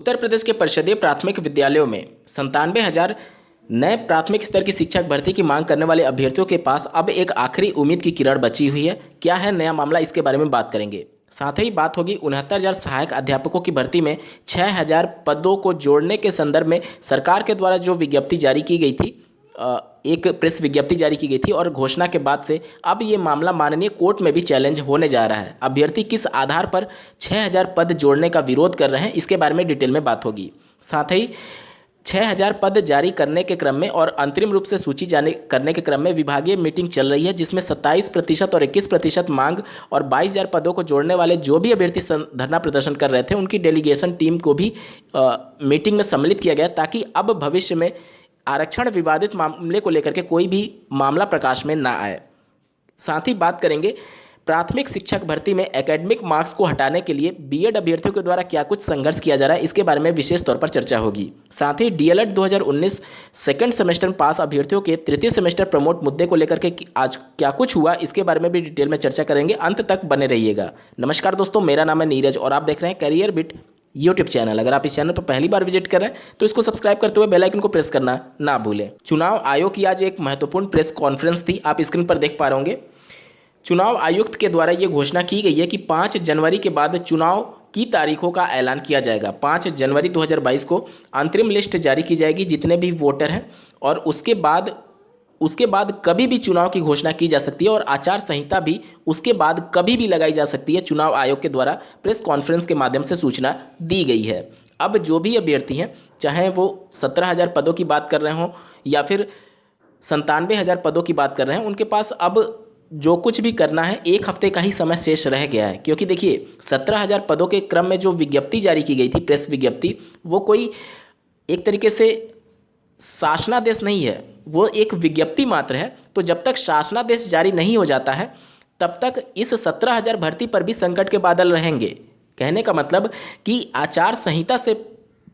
उत्तर प्रदेश के परिषदीय प्राथमिक विद्यालयों में 97,000 नए प्राथमिक स्तर की शिक्षक भर्ती की मांग करने वाले अभ्यर्थियों के पास अब एक आखिरी उम्मीद की किरण बची हुई है। क्या है नया मामला, इसके बारे में बात करेंगे। साथ ही बात होगी 69,000 सहायक अध्यापकों की भर्ती में 6,000 पदों को जोड़ने के संदर्भ में सरकार के द्वारा जो विज्ञप्ति जारी की गई थी, एक प्रेस विज्ञप्ति जारी की गई थी और घोषणा के बाद से अब ये मामला माननीय कोर्ट में भी चैलेंज होने जा रहा है। अभ्यर्थी किस आधार पर 6,000 पद जोड़ने का विरोध कर रहे हैं, इसके बारे में डिटेल में बात होगी। साथ ही 6,000 पद जारी करने के क्रम में और अंतरिम रूप से सूची जारी करने के क्रम में विभागीय मीटिंग चल रही है, जिसमें 27% और 21% मांग और 22,000 पदों को जोड़ने वाले जो भी अभ्यर्थी धरना प्रदर्शन कर रहे थे उनकी डेलीगेशन टीम को भी मीटिंग में सम्मिलित किया गया, ताकि अब भविष्य में आरक्षण विवादित मामले को लेकर के कोई भी मामला प्रकाश में ना आए। साथ ही बात करेंगे प्राथमिक शिक्षक भर्ती में एकेडमिक मार्क्स को हटाने के लिए बीएड अभ्यर्थियों के द्वारा क्या कुछ संघर्ष किया जा रहा है, इसके बारे में विशेष तौर पर चर्चा होगी। साथ ही डीएलएड 2019 सेकंड सेमेस्टर पास अभ्यर्थियों के तृतीय सेमेस्टर प्रमोट मुद्दे को लेकर के आज क्या कुछ हुआ, इसके बारे में भी डिटेल में चर्चा करेंगे। अंत तक बने रहिएगा। नमस्कार दोस्तों, मेरा नाम है नीरज और आप देख रहे हैं करियर बिट यूट्यूब चैनल। अगर आप इस चैनल पर पहली बार विजिट कर रहे हैं तो इसको सब्सक्राइब करते हुए बेल आइकन को प्रेस करना ना भूलें। चुनाव आयोग की आज एक महत्वपूर्ण प्रेस कॉन्फ्रेंस थी, आप स्क्रीन पर देख पा रहे होंगे। चुनाव आयुक्त के द्वारा ये घोषणा की गई है कि 5 जनवरी के बाद चुनाव की तारीखों का ऐलान किया जाएगा। 5 जनवरी 2022 को अंतरिम लिस्ट जारी की जाएगी जितने भी वोटर हैं, और उसके बाद कभी भी चुनाव की घोषणा की जा सकती है और आचार संहिता भी उसके बाद कभी भी लगाई जा सकती है। चुनाव आयोग के द्वारा प्रेस कॉन्फ्रेंस के माध्यम से सूचना दी गई है। अब जो भी अभ्यर्थी हैं, चाहे वो 17,000 पदों की बात कर रहे हों या फिर 97,000 पदों की बात कर रहे हैं, उनके पास अब जो कुछ भी करना है 1 हफ्ते का ही समय शेष रह गया है। क्योंकि देखिए 17,000 पदों के क्रम में जो विज्ञप्ति जारी की गई थी, प्रेस विज्ञप्ति, वो कोई एक तरीके से शासनादेश नहीं है, वो एक विज्ञप्ति मात्र है। तो जब तक शासनादेश जारी नहीं हो जाता है तब तक इस 17,000 भर्ती पर भी संकट के बादल रहेंगे। कहने का मतलब कि आचार संहिता से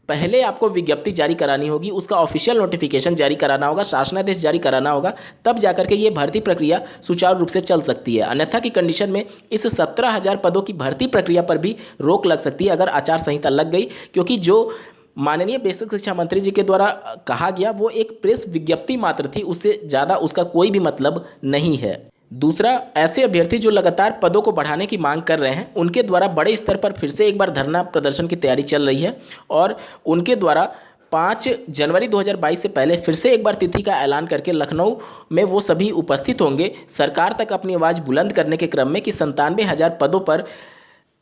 पहले आपको विज्ञप्ति जारी करानी होगी, उसका ऑफिशियल नोटिफिकेशन जारी कराना होगा, शासनादेश जारी कराना होगा, तब जाकर के ये भर्ती प्रक्रिया सुचारू रूप से चल सकती है। अन्यथा की कंडीशन में इस 17,000 पदों की भर्ती प्रक्रिया पर भी रोक लग सकती है अगर आचार संहिता लग गई। क्योंकि जो माननीय बेसिक शिक्षा मंत्री जी के द्वारा कहा गया वो एक प्रेस विज्ञप्ति मात्र थी, उससे ज़्यादा उसका कोई भी मतलब नहीं है। दूसरा, ऐसे अभ्यर्थी जो लगातार पदों को बढ़ाने की मांग कर रहे हैं, उनके द्वारा बड़े स्तर पर फिर से एक बार धरना प्रदर्शन की तैयारी चल रही है और उनके द्वारा 5 जनवरी 2022 से पहले फिर से एक बार तिथि का ऐलान करके लखनऊ में वो सभी उपस्थित होंगे सरकार तक अपनी आवाज़ बुलंद करने के क्रम में कि 97,000 पदों पर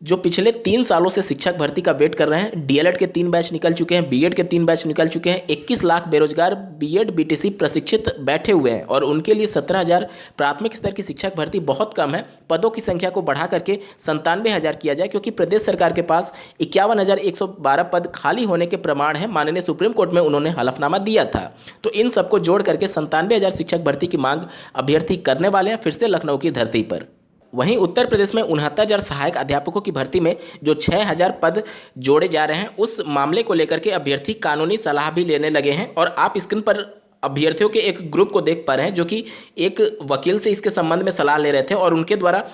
जो पिछले 3 सालों से शिक्षक भर्ती का वेट कर रहे हैं। डीएलएड के 3 बैच निकल चुके हैं, बीएड के 3 बैच निकल चुके हैं, 21 लाख बेरोजगार बीएड बीटीसी प्रशिक्षित बैठे हुए हैं और उनके लिए 17,000 प्राथमिक स्तर की शिक्षक भर्ती बहुत कम है। पदों की संख्या को बढ़ा करके 97,000 किया जाए, क्योंकि प्रदेश सरकार के पास 51,112 पद खाली होने के प्रमाण है। माननीय सुप्रीम कोर्ट में उन्होंने हलफनामा दिया था। तो इन सबको जोड़ करके 97,000 शिक्षक भर्ती की मांग अभ्यर्थी करने वाले हैं फिर से लखनऊ की धरती पर। वहीं उत्तर प्रदेश में 69,000 सहायक अध्यापकों की भर्ती में जो 6,000 पद जोड़े जा रहे हैं, उस मामले को लेकर के अभ्यर्थी कानूनी सलाह भी लेने लगे हैं। और आप स्क्रीन पर अभ्यर्थियों के एक ग्रुप को देख पा रहे हैं जो कि एक वकील से इसके संबंध में सलाह ले रहे थे और उनके द्वारा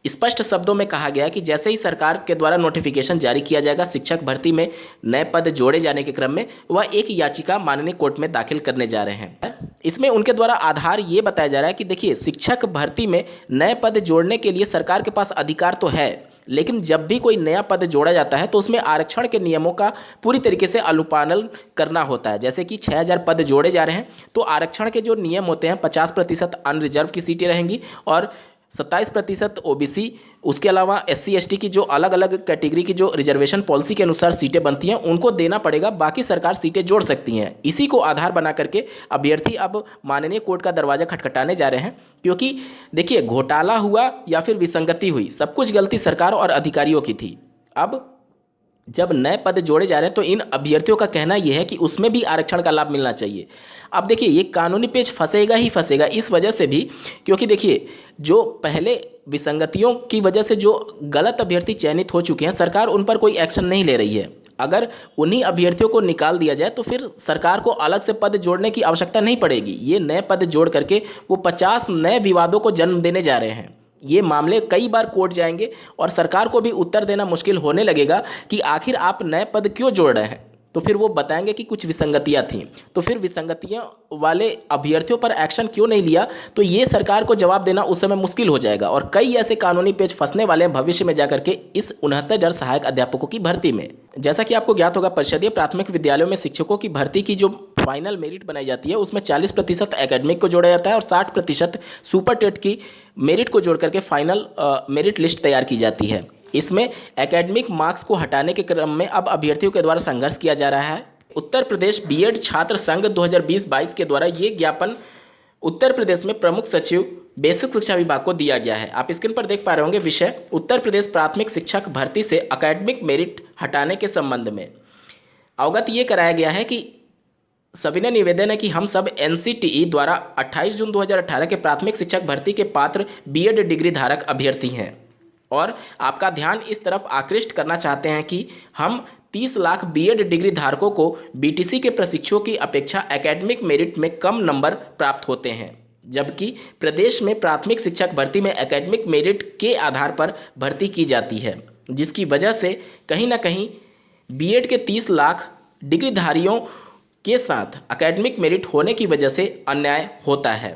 स्पष्ट शब्दों में कहा गया कि जैसे ही सरकार के द्वारा नोटिफिकेशन जारी किया जाएगा शिक्षक भर्ती में नए पद जोड़े जाने के क्रम में, वह एक याचिका माननीय कोर्ट में दाखिल करने जा रहे हैं। इसमें उनके द्वारा आधार ये बताया जा रहा है कि देखिए, शिक्षक भर्ती में नए पद जोड़ने के लिए सरकार के पास अधिकार तो है, लेकिन जब भी कोई नया पद जोड़ा जाता है तो उसमें आरक्षण के नियमों का पूरी तरीके से अनुपालन करना होता है। जैसे कि 6,000 पद जोड़े जा रहे हैं तो आरक्षण के जो नियम होते हैं, 50% अनरिजर्व की सीटें रहेंगी और 27% ओबीसी, उसके अलावा एससी एसटी की जो अलग अलग कैटेगरी की जो रिजर्वेशन पॉलिसी के अनुसार सीटें बनती हैं उनको देना पड़ेगा, बाकी सरकार सीटें जोड़ सकती हैं। इसी को आधार बना करके अभ्यर्थी अब माननीय कोर्ट का दरवाजा खटखटाने जा रहे हैं। क्योंकि देखिए, घोटाला हुआ या फिर विसंगति हुई, सब कुछ गलती सरकार और अधिकारियों की थी। अब जब नए पद जोड़े जा रहे हैं तो इन अभ्यर्थियों का कहना यह है कि उसमें भी आरक्षण का लाभ मिलना चाहिए। अब देखिए, ये कानूनी पेच फंसेगा ही फंसेगा इस वजह से भी, क्योंकि देखिए, जो पहले विसंगतियों की वजह से जो गलत अभ्यर्थी चयनित हो चुके हैं, सरकार उन पर कोई एक्शन नहीं ले रही है। अगर उन्हीं अभ्यर्थियों को निकाल दिया जाए तो फिर सरकार को अलग से पद जोड़ने की आवश्यकता नहीं पड़ेगी। ये नए पद जोड़ करके वो 50 नए विवादों को जन्म देने जा रहे हैं। ये मामले कई बार कोर्ट जाएंगे और सरकार को भी उत्तर देना मुश्किल होने लगेगा कि आखिर आप नए पद क्यों जोड़ रहे हैं। तो फिर वो बताएंगे कि कुछ विसंगतियां थीं, तो फिर विसंगतियां वाले अभ्यर्थियों पर एक्शन क्यों नहीं लिया, तो ये सरकार को जवाब देना उस समय मुश्किल हो जाएगा और कई ऐसे कानूनी पेच फंसने वाले हैं भविष्य में जाकर के इस 69,000 सहायक अध्यापकों की भर्ती में। जैसा कि आपको ज्ञात होगा, परिषदीय प्राथमिक विद्यालयों में शिक्षकों की भर्ती की जो फाइनल मेरिट बनाई जाती है उसमें 40% एकेडमिक को जोड़ा जाता है और 60% सुपर टेट की मेरिट को जोड़ करके फाइनल मेरिट लिस्ट तैयार की जाती है। इसमें एकेडमिक मार्क्स को हटाने के क्रम में अब अभ्यर्थियों के द्वारा संघर्ष किया जा रहा है। उत्तर प्रदेश बीएड छात्र संघ 2020-22 के द्वारा ये ज्ञापन उत्तर प्रदेश में प्रमुख सचिव बेसिक शिक्षा विभाग को दिया गया है। आप स्क्रीन पर देख पा रहे होंगे विषय उत्तर प्रदेश प्राथमिक शिक्षक भर्ती से एकेडमिक मेरिट हटाने के संबंध में अवगत ये कराया गया है कि सविनय निवेदन है कि हम सब एनसीटीई द्वारा 28 जून 2018 के प्राथमिक शिक्षक भर्ती के पात्र बीएड डिग्री धारक अभ्यर्थी हैं और आपका ध्यान इस तरफ आकृष्ट करना चाहते हैं कि हम 30 लाख बीएड डिग्री धारकों को बीटीसी के प्रशिक्षुओं की अपेक्षा एकेडमिक मेरिट में कम नंबर प्राप्त होते हैं, जबकि प्रदेश में प्राथमिक शिक्षक भर्ती में एकेडमिक मेरिट के आधार पर भर्ती की जाती है, जिसकी वजह से कहीं ना कहीं बीएड के 30 लाख डिग्रीधारियों के साथ एकेडमिक मेरिट होने की वजह से अन्याय होता है।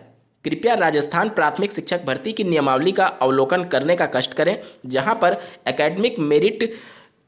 कृपया राजस्थान प्राथमिक शिक्षक भर्ती की नियमावली का अवलोकन करने का कष्ट करें, जहां पर एकेडमिक मेरिट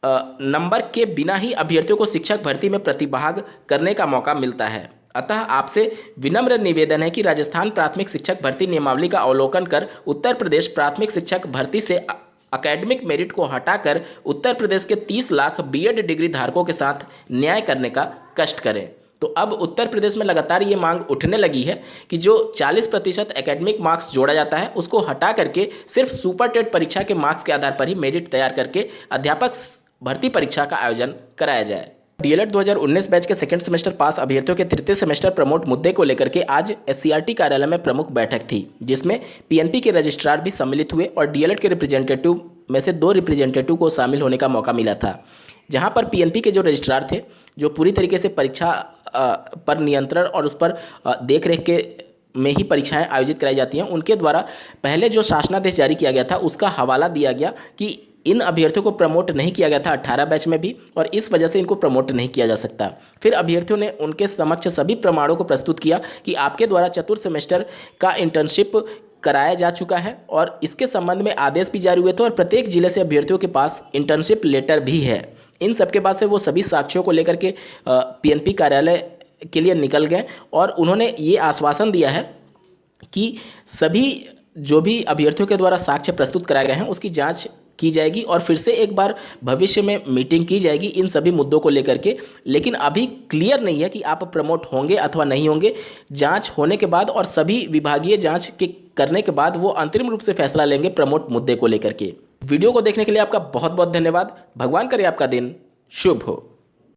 नंबर के बिना ही अभ्यर्थियों को शिक्षक भर्ती में प्रतिभाग करने का मौका मिलता है। अतः आपसे विनम्र निवेदन है कि राजस्थान प्राथमिक शिक्षक भर्ती नियमावली का अवलोकन कर उत्तर प्रदेश प्राथमिक शिक्षक भर्ती से एकेडमिक मेरिट को हटाकर उत्तर प्रदेश के 30 लाख बीएड डिग्री धारकों के साथ न्याय करने का कष्ट करें। तो अब उत्तर प्रदेश में लगातार ये मांग उठने लगी है कि जो 40% एकेडमिक मार्क्स जोड़ा जाता है उसको हटा करके सिर्फ सुपर टेट परीक्षा के मार्क्स के आधार पर ही मेरिट तैयार करके अध्यापक भर्ती परीक्षा का आयोजन कराया जाए। डीएलएड 2019 बैच के सेकंड सेमेस्टर पास अभ्यर्थियों के तृतीय सेमेस्टर प्रमोट मुद्दे को लेकर के आज एससीईआरटी कार्यालय में प्रमुख बैठक थी, जिसमें पीएनपी के रजिस्ट्रार भी सम्मिलित हुए और डीएलएड के रिप्रेजेंटेटिव में से 2 रिप्रेजेंटेटिव को शामिल होने का मौका मिला था। जहां पर पीएनपी के जो रजिस्ट्रार थे, जो पूरी तरीके से परीक्षा पर नियंत्रण और उस पर देखरेख के में ही परीक्षाएं आयोजित कराई जाती हैं, उनके द्वारा पहले जो शासनादेश जारी किया गया था उसका हवाला दिया गया कि इन अभ्यर्थियों को प्रमोट नहीं किया गया था 18 बैच में भी और इस वजह से इनको प्रमोट नहीं किया जा सकता। फिर अभ्यर्थियों ने उनके समक्ष सभी प्रमाणों को प्रस्तुत किया कि आपके द्वारा चतुर्थ सेमेस्टर का इंटर्नशिप कराया जा चुका है और इसके संबंध में आदेश भी जारी हुए थे और प्रत्येक जिले से अभ्यर्थियों के पास इंटर्नशिप लेटर भी है। इन सब के बाद से वो सभी साक्ष्यों को लेकर के पीएनपी कार्यालय के लिए निकल गए और उन्होंने ये आश्वासन दिया है कि सभी जो भी अभ्यर्थियों के द्वारा साक्ष्य प्रस्तुत कराए गए हैं उसकी जांच की जाएगी और फिर से एक बार भविष्य में मीटिंग की जाएगी इन सभी मुद्दों को लेकर के। लेकिन अभी क्लियर नहीं है कि आप प्रमोट होंगे अथवा नहीं होंगे। जांच होने के बाद और सभी विभागीय जांच के करने के बाद वो अंतरिम रूप से फैसला लेंगे प्रमोट मुद्दे को लेकर के। वीडियो को देखने के लिए आपका बहुत बहुत धन्यवाद। भगवान करे आपका दिन शुभ हो।